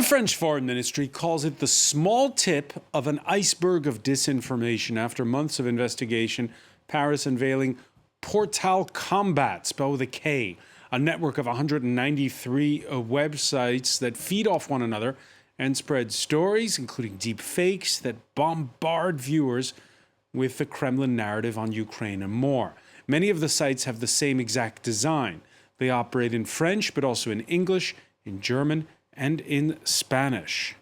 The French Foreign Ministry calls it the small tip of an iceberg of disinformation. After months of investigation, Paris unveiling Portal Combat, spelled with a K, a network of 193 websites that feed off one another and spread stories, including deep fakes, that bombard viewers with the Kremlin narrative on Ukraine and more. Many of the sites have the same exact design. They operate in French, but also in English, in German, and in Spanish.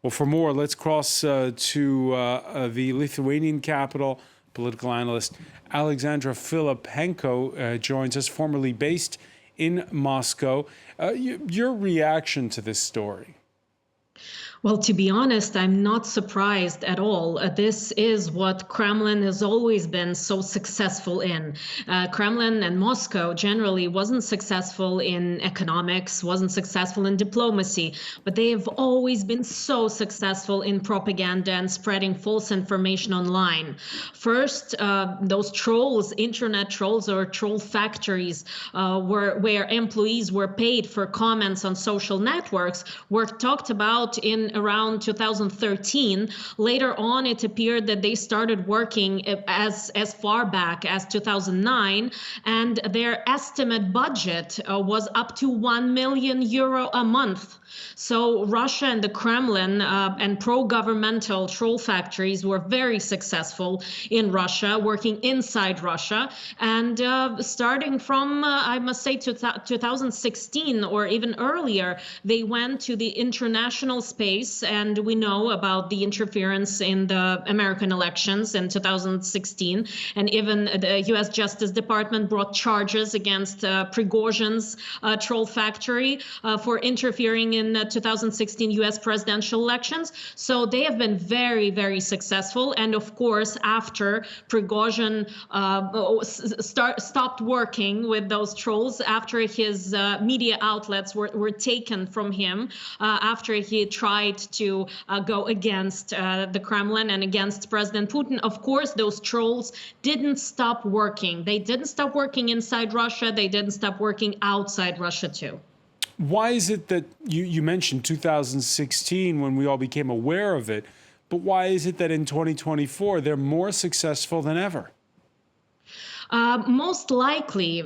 Well, for more, let's cross to the Lithuanian capital. Political analyst Alexandra Filipenko joins us, formerly based in Moscow. Your reaction to this story? Well, to be honest, I'm not surprised at all. This is what Kremlin has always been so successful in. Kremlin and Moscow generally wasn't successful in economics, wasn't successful in diplomacy, but they have always been so successful in propaganda and spreading false information online. First, those trolls, internet trolls or troll factories, where employees were paid for comments on social networks, were talked about in around 2013. Later on, it appeared that they started working as far back as 2009, and their estimate budget was up to €1 million a month. So Russia and the Kremlin and pro-governmental troll factories were very successful in Russia, working inside Russia. And starting from, I must say, 2016 or even earlier, they went to the international space. And we know about the interference in the American elections in 2016. And even the US Justice Department brought charges against Prigozhin's troll factory for interfering in 2016 US presidential elections. So they have been very, very successful. And of course, after Prigozhin stopped working with those trolls, after his media outlets were taken from him, after he tried to go against the Kremlin and against President Putin, of course, those trolls didn't stop working. They didn't stop working inside Russia. They didn't stop working outside Russia, too. Why is it that you mentioned 2016 when we all became aware of it, but why is it that in 2024 they're more successful than ever? Most likely,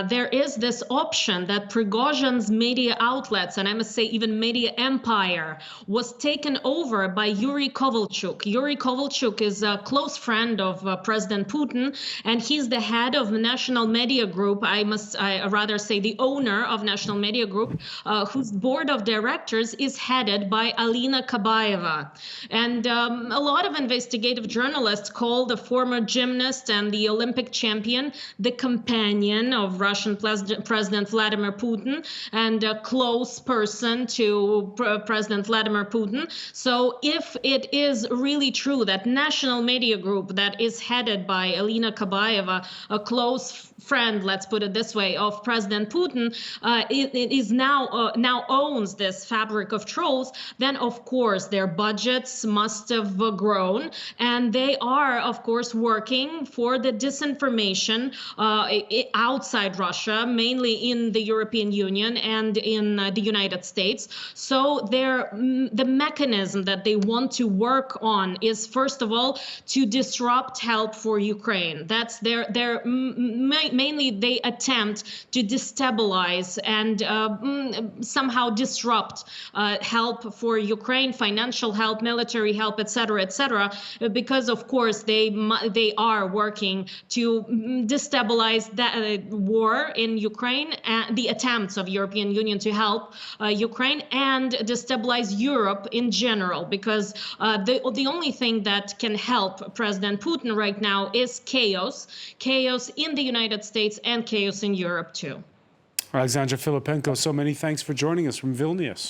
there is this option that Prigozhin's media outlets, and I must say even media empire, was taken over by Yuri Kovalchuk. Yuri Kovalchuk is a close friend of President Putin, and he's the head of the National Media Group. I rather say the owner of National Media Group, whose board of directors is headed by Alina Kabaeva. And a lot of investigative journalists call the former gymnast and the Olympic champion the companion of Russian President Vladimir Putin and a close person to President Vladimir Putin. So if it is really true that National Media Group that is headed by Alina Kabaeva, a close friend, let's put it this way, of President Putin, it is now owns this fabric of trolls, then of course their budgets must have grown, and they are of course working for the disinformation outside Russia, mainly in the European Union and in the United States. So the mechanism that they want to work on is, first of all, to disrupt help for Ukraine. That's mainly they attempt to destabilize and somehow disrupt help for Ukraine, financial help, military help, etc., because of course they are working to destabilize that war in Ukraine, and the attempts of European Union to help Ukraine, and destabilize Europe in general, because the only thing that can help President Putin right now is chaos in the United States and chaos in Europe too. Alexandra Filipenko, so many thanks for joining us from Vilnius.